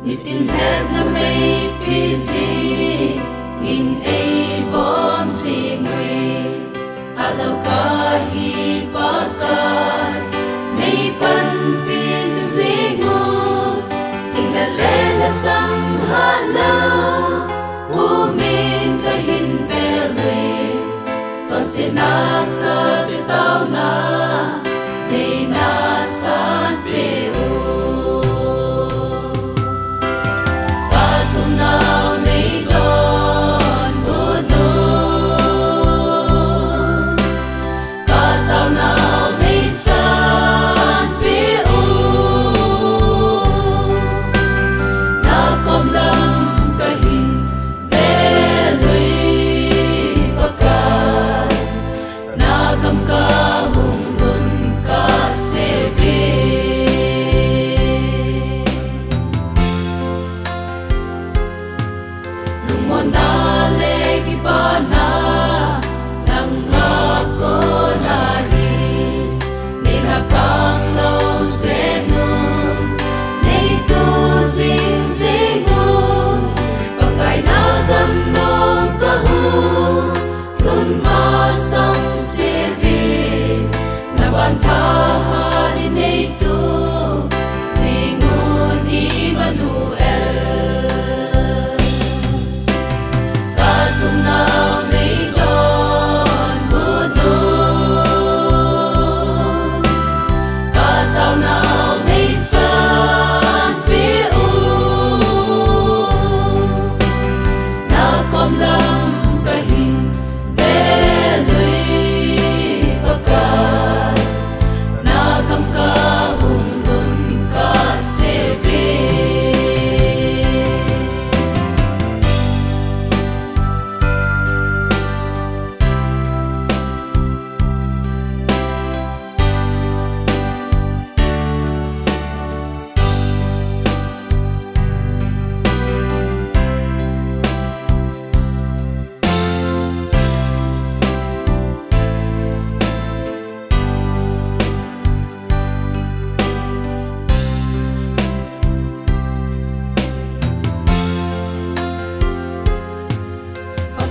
Ni tin hẹp na mây busy nghìn ai bom si ngui alau ka hi pa kai nei pan pi sing sing ngu ting la le la sam ha la u min ka hin pe le son se na sa tu tao na nei na san pe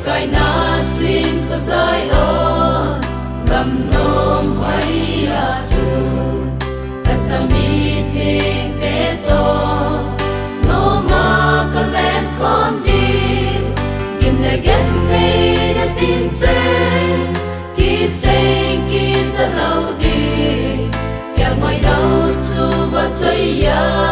Kai na sim sa zai on gam nom hoai a su ta sa mi thing te to no ma ka le khom di kim le gen te na tin se ki se ki ta lau di kya ngoi dau chu ba chai ya